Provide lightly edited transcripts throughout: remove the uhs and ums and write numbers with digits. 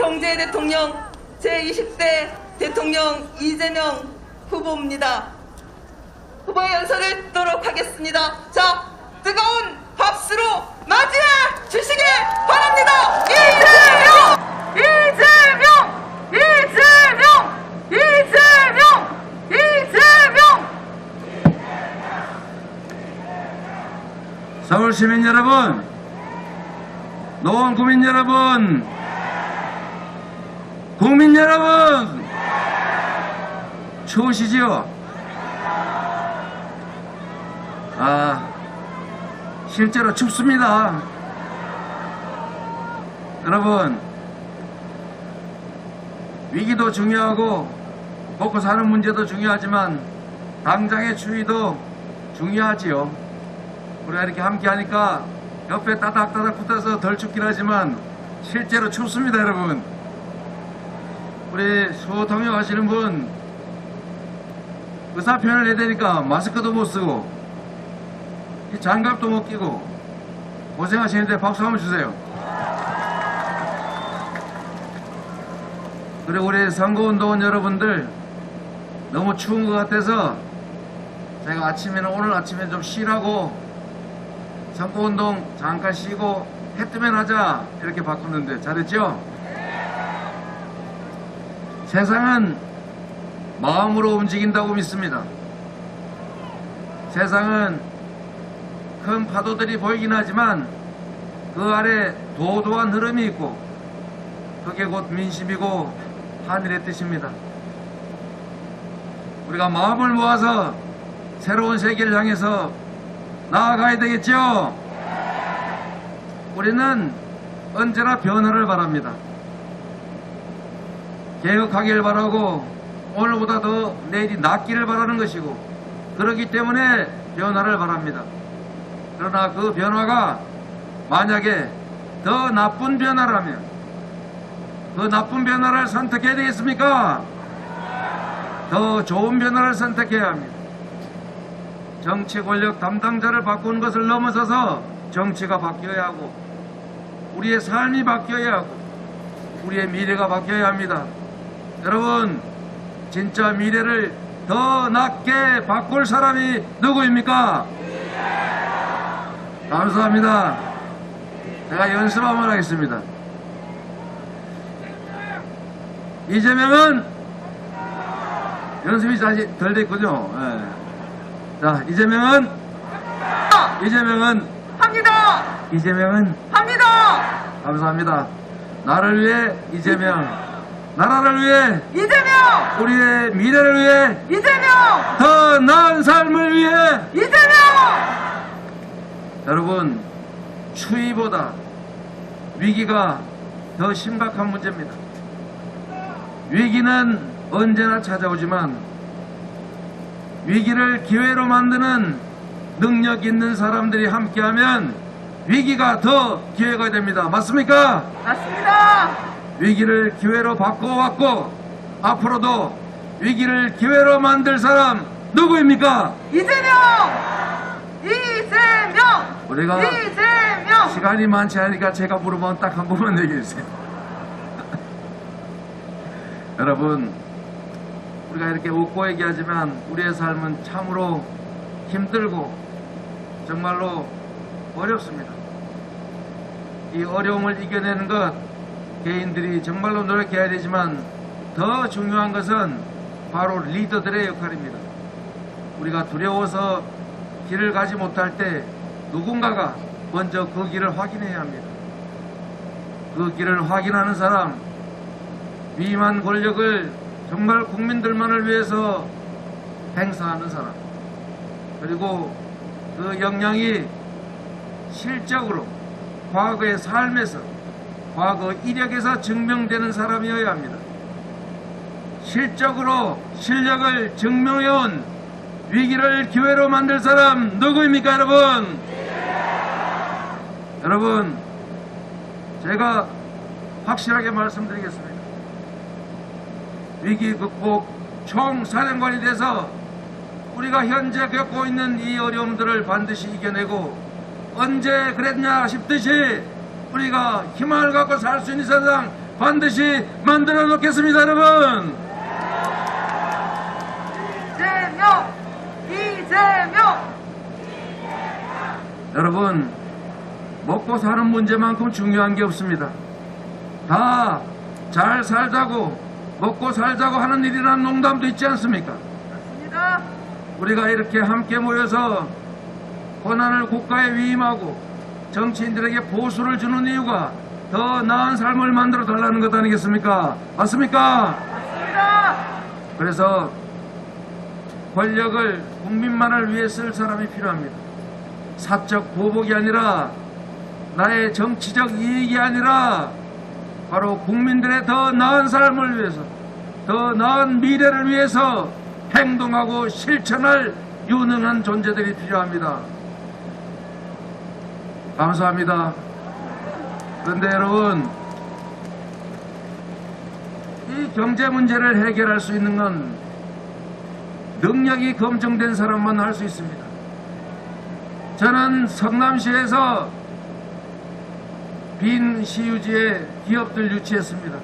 경제 대통령 제20대 대통령 이재명 후보입니다. 후보의 연설을 듣도록 하겠습니다. 자, 뜨거운 박수로 맞이해 주시길 바랍니다. 이재명! 이재명! 이재명! 이재명! 이재명! 서울 시민 여러분, 노원 구민 여러분, 국민 여러분, 추우시지요? 실제로 춥습니다. 여러분, 위기도 중요하고 먹고 사는 문제도 중요하지만 당장의 추위도 중요하지요. 우리가 이렇게 함께 하니까 옆에 따닥따닥 붙어서 덜 춥긴 하지만 실제로 춥습니다. 여러분, 우리 소통역 하시는 분 의사 표현을 해야 되니까 마스크도 못 쓰고 이 장갑도 못 끼고 고생하시는데 박수 한번 주세요. 그리고 우리 선거운동원 여러분들 너무 추운 것 같아서 제가 오늘 아침에 좀 쉬라고 선거운동 잠깐 쉬고 해 뜨면 하자 이렇게 바꿨는데 잘했죠? 세상은 마음으로 움직인다고 믿습니다. 세상은 큰 파도들이 보이긴 하지만 그 아래 도도한 흐름이 있고 그게 곧 민심이고 하늘의 뜻입니다. 우리가 마음을 모아서 새로운 세계를 향해서 나아가야 되겠죠? 우리는 언제나 변화를 바랍니다. 개혁하기를 바라고 오늘보다 더 내일이 낫기를 바라는 것이고 그렇기 때문에 변화를 바랍니다. 그러나 그 변화가 만약에 더 나쁜 변화라면 그 나쁜 변화를 선택해야 되겠습니까? 더 좋은 변화를 선택해야 합니다. 정치 권력 담당자를 바꾸는 것을 넘어서서 정치가 바뀌어야 하고 우리의 삶이 바뀌어야 하고 우리의 미래가 바뀌어야 합니다. 여러분, 진짜 미래를 더 낫게 바꿀 사람이 누구입니까? 감사합니다. 제가 연습 한번 하겠습니다. 이재명은 연습이 사실 덜 됐군요. 네. 자, 이재명은 합니다. 이재명은 합니다. 감사합니다. 나를 위해 이재명, 나라를 위해 이재명! 우리의 미래를 위해 이재명! 더 나은 삶을 위해 이재명! 여러분, 추위보다 위기가 더 심각한 문제입니다. 위기는 언제나 찾아오지만 위기를 기회로 만드는 능력 있는 사람들이 함께하면 위기가 더 기회가 됩니다. 맞습니까? 맞습니다. 위기를 기회로 바꿔왔고 앞으로도 위기를 기회로 만들 사람 누구입니까? 이재명! 이재명! 우리가 이재명! 시간이 많지 않으니까 제가 물어보면 딱 한 번만 얘기해 주세요. 여러분, 우리가 이렇게 웃고 얘기하지만 우리의 삶은 참으로 힘들고 정말로 어렵습니다. 이 어려움을 이겨내는 것 개인들이 정말로 노력해야 되지만 더 중요한 것은 바로 리더들의 역할입니다. 우리가 두려워서 길을 가지 못할 때 누군가가 먼저 그 길을 확인해야 합니다. 그 길을 확인하는 사람, 위임한 권력을 정말 국민들만을 위해서 행사하는 사람, 그리고 그 역량이 실적으로 과거의 삶에서 과거 이력에서 증명되는 사람이어야 합니다. 실적으로 실력을 증명해온 위기를 기회로 만들 사람 누구입니까, 여러분? 여러분, 제가 확실하게 말씀드리겠습니다. 위기 극복 총사령관이 돼서 우리가 현재 겪고 있는 이 어려움들을 반드시 이겨내고 언제 그랬냐 싶듯이 우리가 희망을 갖고 살 수 있는 세상 반드시 만들어 놓겠습니다, 여러분. 이재명! 여러분, 먹고 사는 문제만큼 중요한 게 없습니다. 다 잘 살자고, 먹고 살자고 하는 일이라는 농담도 있지 않습니까? 맞습니다. 우리가 이렇게 함께 모여서 권한을 국가에 위임하고 정치인들에게 보수를 주는 이유가 더 나은 삶을 만들어 달라는 것 아니겠습니까? 맞습니까? 맞습니다. 그래서 권력을 국민만을 위해 쓸 사람이 필요합니다. 사적 보복이 아니라, 나의 정치적 이익이 아니라 바로 국민들의 더 나은 삶을 위해서, 더 나은 미래를 위해서 행동하고 실천할 유능한 존재들이 필요합니다. 감사합니다. 그런데 여러분, 이 경제 문제를 해결할 수 있는 건 능력이 검증된 사람만 할 수 있습니다. 저는 성남시에서 빈 시유지에 기업들 유치했습니다.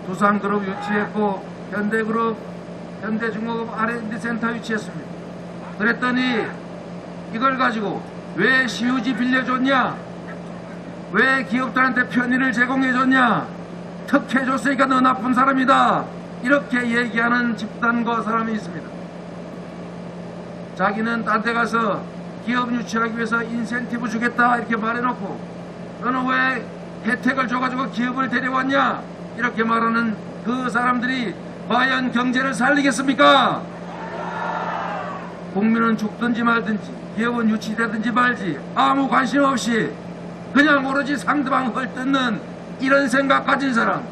두산그룹 유치했고, 현대그룹, 현대중공업 R&D 센터 유치했습니다. 그랬더니 이걸 가지고 왜 시유지 빌려줬냐? 왜 기업들한테 편의를 제공해줬냐? 특혜줬으니까 너 나쁜 사람이다. 이렇게 얘기하는 집단과 사람이 있습니다. 자기는 딴 데 가서 기업 유치하기 위해서 인센티브 주겠다 이렇게 말해놓고, 너는 왜 혜택을 줘가지고 기업을 데려왔냐? 이렇게 말하는 그 사람들이 과연 경제를 살리겠습니까? 국민은 죽든지 말든지, 기업은 유치되든지 말지 아무 관심 없이 그냥 오로지 상대방 헐뜯는 이런 생각 가진 사람,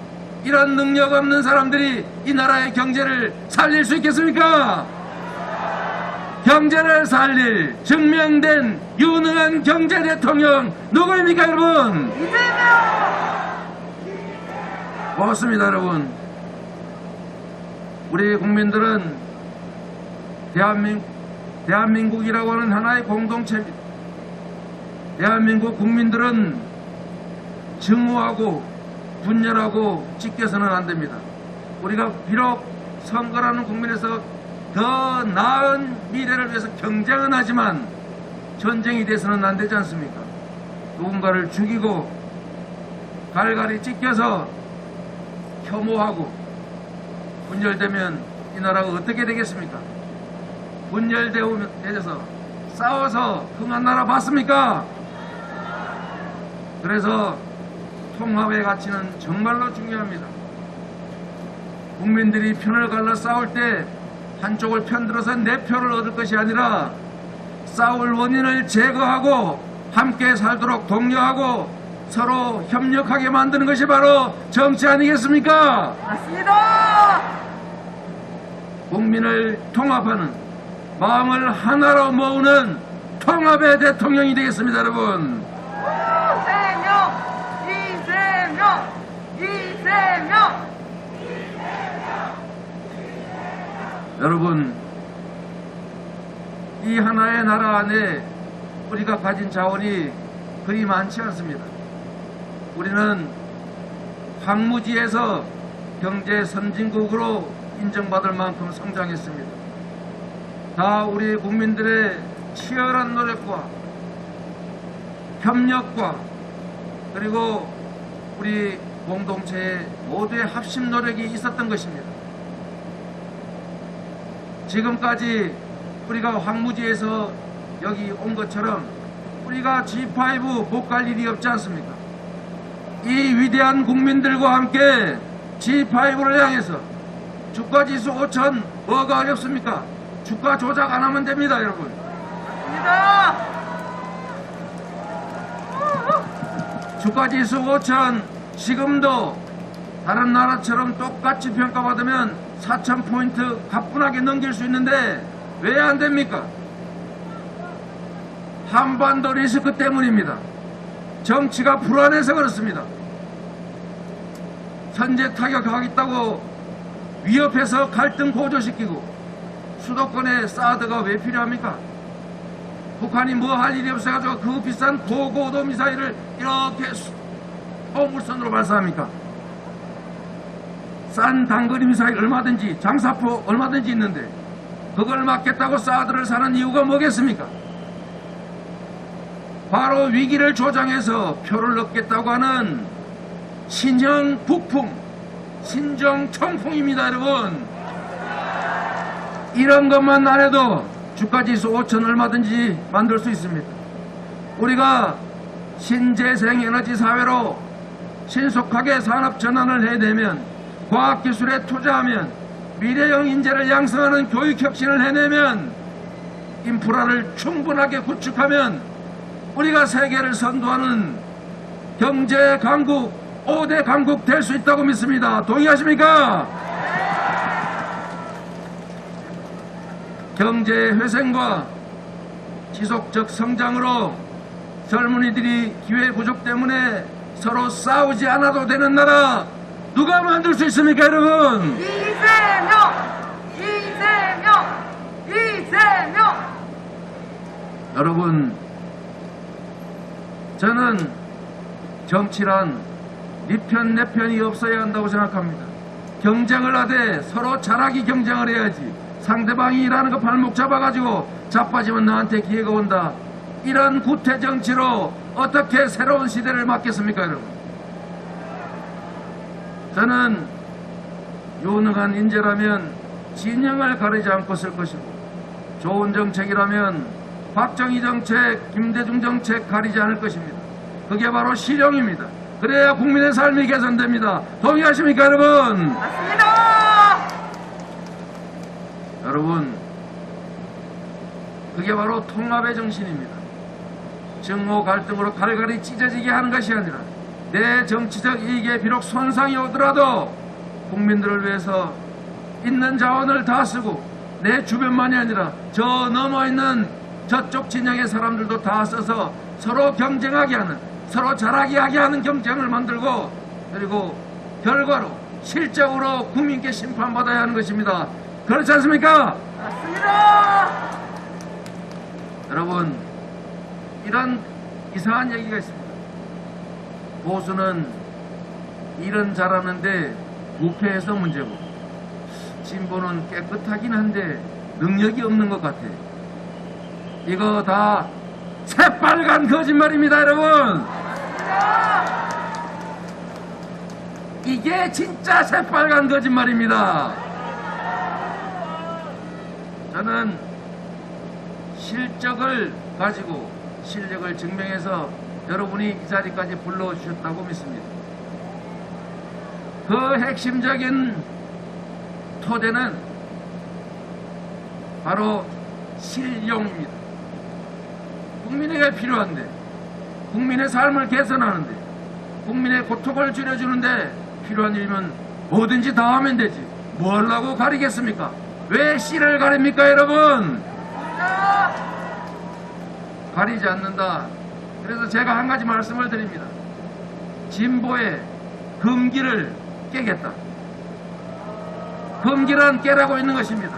이런 능력 없는 사람들이 이 나라의 경제를 살릴 수 있겠습니까? 경제를 살릴 증명된 유능한 경제 대통령 누구입니까, 여러분? 이재명! 고맙습니다, 여러분. 우리 국민들은 대한민국이라고 하는 하나의 공동체입니다. 대한민국 국민들은 증오하고 분열하고 찢겨서는 안 됩니다. 우리가 비록 선거라는 국민에서 더 나은 미래를 위해서 경쟁은 하지만 전쟁이 돼서는 안 되지 않습니까? 누군가를 죽이고 갈갈이 찢겨서 혐오하고 분열되면 이 나라가 어떻게 되겠습니까? 분열되어서 싸워서 흥한 나라 봤습니까? 그래서 통합의 가치는 정말로 중요합니다. 국민들이 편을 갈라 싸울 때 한쪽을 편들어서 내 표를 얻을 것이 아니라 싸울 원인을 제거하고 함께 살도록 독려하고 서로 협력하게 만드는 것이 바로 정치 아니겠습니까? 맞습니다. 국민을 통합하는, 마음을 하나로 모으는 통합의 대통령이 되겠습니다, 여러분. 이재명! 이재명! 여러분, 이 하나의 나라 안에 우리가 가진 자원이 그리 많지 않습니다. 우리는 황무지에서 경제 선진국으로 인정받을 만큼 성장했습니다. 다 우리 국민들의 치열한 노력과 협력과 그리고 우리 공동체의 모두의 합심 노력이 있었던 것입니다. 지금까지 우리가 황무지에서 여기 온 것처럼 우리가 G5 못 갈 일이 없지 않습니까? 이 위대한 국민들과 함께 G5를 향해서 주가지수 5천 뭐가 어렵습니까? 주가 조작 안 하면 됩니다, 여러분. 맞습니다. 주가지수 5천 지금도 다른 나라처럼 똑같이 평가받으면 4,000포인트 가뿐하게 넘길 수 있는데 왜 안 됩니까? 한반도 리스크 때문입니다. 정치가 불안해서 그렇습니다. 선제 타격하겠다고 위협해서 갈등 고조시키고 수도권에 사드가 왜 필요합니까? 북한이 뭐 할 일이 없어가지고 그 비싼 고고도 미사일을 이렇게 물선으로 발사합니까? 싼 단거리 미사일 얼마든지, 장사포 얼마든지 있는데 그걸 막겠다고 사드를 사는 이유가 뭐겠습니까? 바로 위기를 조장해서 표를 얻겠다고 하는 신형 북풍, 신정 청풍입니다, 여러분. 이런 것만 안 해도 주가지수 5천 얼마든지 만들 수 있습니다. 우리가 신재생에너지 사회로 신속하게 산업 전환을 해내면, 과학기술에 투자하면, 미래형 인재를 양성하는 교육혁신을 해내면, 인프라를 충분하게 구축하면 우리가 세계를 선도하는 경제 강국, 5대 강국 될 수 있다고 믿습니다. 동의하십니까? 경제 회생과 지속적 성장으로 젊은이들이 기회 부족 때문에 서로 싸우지 않아도 되는 나라 누가 만들 수 있습니까, 여러분? 이재명! 이재명! 이재명! 여러분, 저는 정치란 네 편 내 편이 없어야 한다고 생각합니다. 경쟁을 하되 서로 잘하기 경쟁을 해야지, 상대방이 일하는 거 발목 잡아가지고 자빠지면 나한테 기회가 온다, 이런 구태 정치로 어떻게 새로운 시대를 맞겠습니까, 여러분? 저는 유능한 인재라면 진영을 가리지 않고 쓸 것이고, 좋은 정책이라면 박정희 정책, 김대중 정책 가리지 않을 것입니다. 그게 바로 실용입니다. 그래야 국민의 삶이 개선됩니다. 동의하십니까, 여러분? 맞습니다! 여러분, 그게 바로 통합의 정신입니다. 정오 갈등으로 갈갈이 찢어지게 하는 것이 아니라 내 정치적 이익에 비록 손상이 오더라도 국민들을 위해서 있는 자원을 다 쓰고, 내 주변만이 아니라 저 넘어 있는 저쪽 진영의 사람들도 다 써서 서로 경쟁하게 하는, 서로 잘하게 하게 하는 경쟁을 만들고, 그리고 결과로 실적으로 국민께 심판받아야 하는 것입니다. 그렇지 않습니까? 맞습니다! 여러분, 이런 이상한 얘기가 있습니다. 보수는 일은 잘하는데 부패해서 문제고, 진보는 깨끗하긴 한데 능력이 없는 것 같아. 이거 다 새빨간 거짓말입니다, 여러분. 이게 진짜 새빨간 거짓말입니다. 저는 실적을 가지고 실력을 증명해서 여러분이 이 자리까지 불러주셨다고 믿습니다. 그 핵심적인 토대는 바로 실용입니다. 국민에게 필요한데, 국민의 삶을 개선하는데, 국민의 고통을 줄여주는데 필요한 일이면 뭐든지 다 하면 되지, 뭐 하려고 가리겠습니까? 왜 씨를 가립니까, 여러분? 가리지 않는다. 그래서 제가 한 가지 말씀을 드립니다. 진보의 금기를 깨겠다. 금기란 깨라고 있는 것입니다.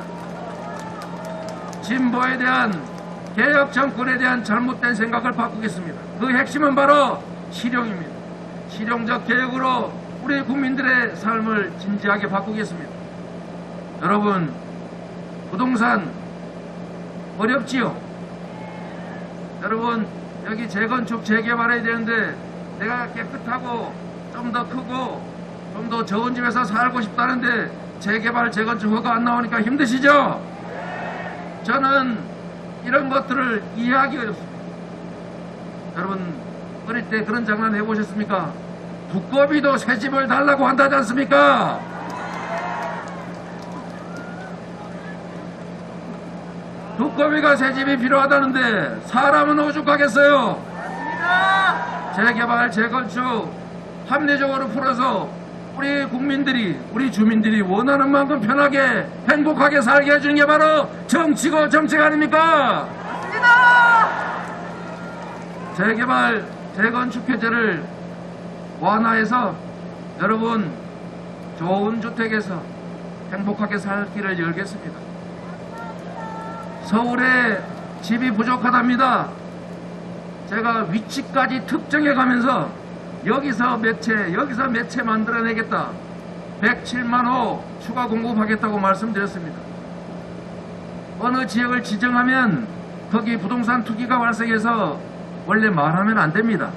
진보에 대한, 개혁 정권에 대한 잘못된 생각을 바꾸겠습니다. 그 핵심은 바로 실용입니다. 실용적 개혁으로 우리 국민들의 삶을 진지하게 바꾸겠습니다. 여러분, 부동산 어렵지요? 여러분, 여기 재건축, 재개발해야 되는데 내가 깨끗하고 좀 더 크고 좀 더 좋은 집에서 살고 싶다는데 재개발, 재건축 허가 안 나오니까 힘드시죠? 저는 이런 것들을 이해하기 어렵습니다. 여러분, 어릴 때 그런 장난 해보셨습니까? 두꺼비도 새 집을 달라고 한다지 않습니까? 두꺼비가 새 집이 필요하다는데 사람은 오죽하겠어요? 재개발, 재건축 합리적으로 풀어서 우리 국민들이, 우리 주민들이 원하는 만큼 편하게 행복하게 살게 해주는 게 바로 정치고 정책 아닙니까? 맞습니다! 재개발, 재건축 규제를 완화해서 여러분 좋은 주택에서 행복하게 살 길을 열겠습니다. 서울에 집이 부족하답니다. 제가 위치까지 특정해 가면서 여기서 몇 채, 여기서 몇 채 만들어내겠다. 107만 호 추가 공급하겠다고 말씀드렸습니다. 어느 지역을 지정하면 거기 부동산 투기가 발생해서 원래 말하면 안 됩니다.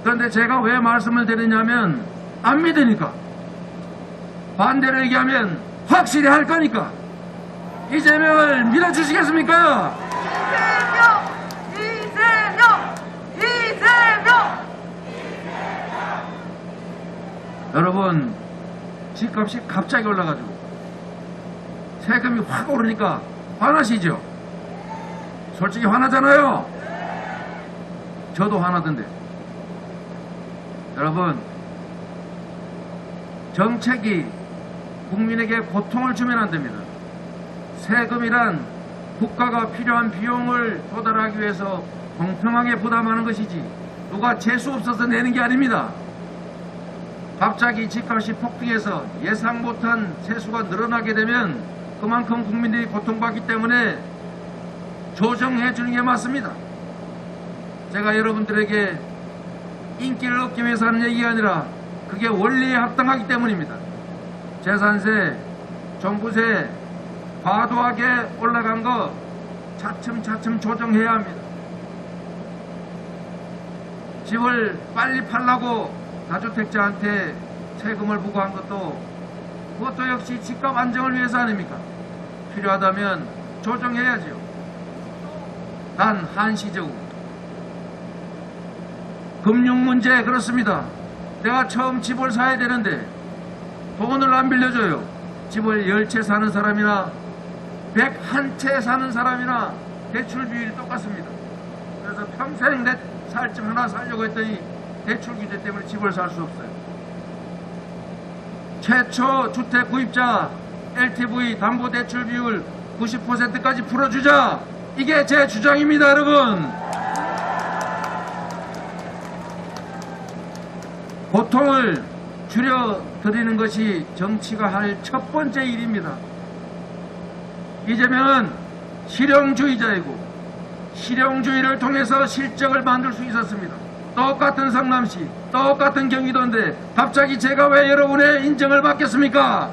그런데 제가 왜 말씀을 드리냐면 안 믿으니까. 반대로 얘기하면 확실히 할 거니까. 이재명을 믿어주시겠습니까? 이재명! 여러분, 집값이 갑자기 올라가지고 세금이 확 오르니까 화나시죠? 솔직히 화나잖아요. 저도 화나던데. 여러분, 정책이 국민에게 고통을 주면 안 됩니다. 세금이란 국가가 필요한 비용을 조달하기 위해서 공평하게 부담하는 것이지 누가 재수 없어서 내는 게 아닙니다. 갑자기 집값이 폭등해서 예상 못한 세수가 늘어나게 되면 그만큼 국민들이 고통받기 때문에 조정해 주는 게 맞습니다. 제가 여러분들에게 인기를 얻기 위해서 하는 얘기가 아니라 그게 원리에 합당하기 때문입니다. 재산세, 종부세 과도하게 올라간 거 차츰차츰 조정해야 합니다. 집을 빨리 팔라고 다주택자한테 세금을 부과한 것도 그것도 역시 집값 안정을 위해서 아닙니까? 필요하다면 조정해야지요. 단 한시적으로. 금융 문제 그렇습니다. 내가 처음 집을 사야 되는데 돈을 안 빌려줘요. 집을 10채 사는 사람이나 101채 사는 사람이나 대출 비율이 똑같습니다. 그래서 평생 내 살 집 하나 살려고 했더니 대출 규제 때문에 집을 살 수 없어요. 최초 주택 구입자 LTV 담보대출 비율 90%까지 풀어주자. 이게 제 주장입니다, 여러분. 고통을 줄여드리는 것이 정치가 할 첫 번째 일입니다. 이재명은 실용주의자이고 실용주의를 통해서 실적을 만들 수 있었습니다. 똑같은 성남시, 똑같은 경기도인데 갑자기 제가 왜 여러분의 인정을 받겠습니까?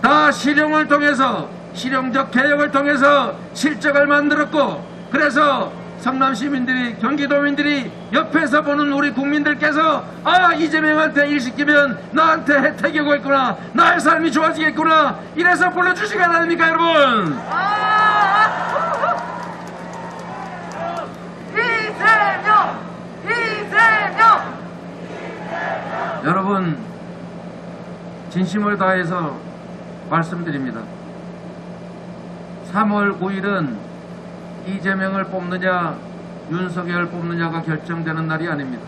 다 실용을 통해서, 실용적 개혁을 통해서 실적을 만들었고, 그래서 성남 시민들이, 경기도민들이 옆에서 보는 우리 국민들께서 아, 이재명한테 일 시키면 나한테 혜택이 오고 있구나, 나의 삶이 좋아지겠구나, 이래서 불러주시가 아닙니까, 여러분? 이재명! 여러분, 진심을 다해서 말씀드립니다. 3월 9일은 이재명을 뽑느냐 윤석열을 뽑느냐가 결정되는 날이 아닙니다.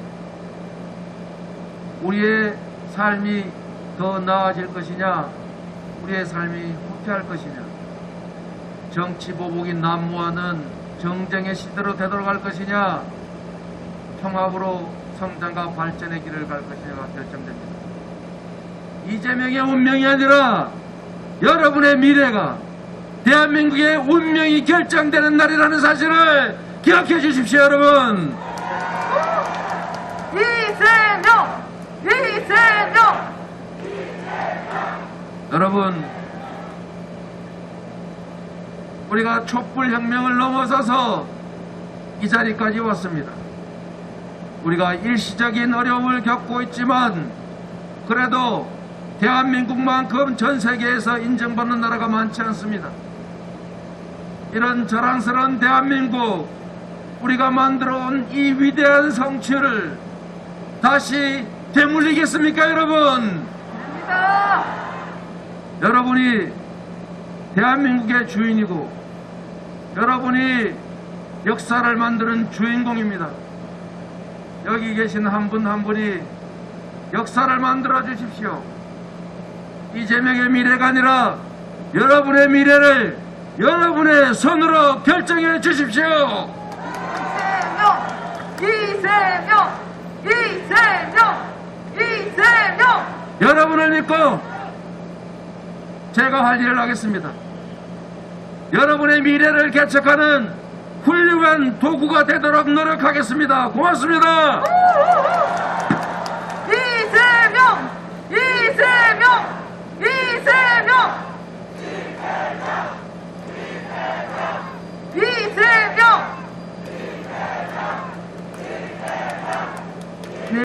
우리의 삶이 더 나아질 것이냐, 우리의 삶이 후퇴할 것이냐, 정치 보복이 난무하는 정쟁의 시대로 되돌아갈 것이냐, 통합으로 성장과 발전의 길을 갈 것이냐가 결정됩니다. 이재명의 운명이 아니라 여러분의 미래가, 대한민국의 운명이 결정되는 날이라는 사실을 기억해 주십시오, 여러분. 이재명! 여러분, 우리가 촛불혁명을 넘어서서 이 자리까지 왔습니다. 우리가 일시적인 어려움을 겪고 있지만 그래도 대한민국만큼 전 세계에서 인정받는 나라가 많지 않습니다. 이런 자랑스러운 대한민국, 우리가 만들어온 이 위대한 성취를 다시 되물리겠습니까, 여러분? 여러분이 대한민국의 주인이고 여러분이 역사를 만드는 주인공입니다. 여기 계신 한 분 한 분이 역사를 만들어 주십시오. 이재명의 미래가 아니라 여러분의 미래를 여러분의 손으로 결정해 주십시오. 이재명! 여러분을 믿고 제가 할 일을 하겠습니다. 여러분의 미래를 개척하는 훌륭한 도구가 되도록 노력하겠습니다. 고맙습니다.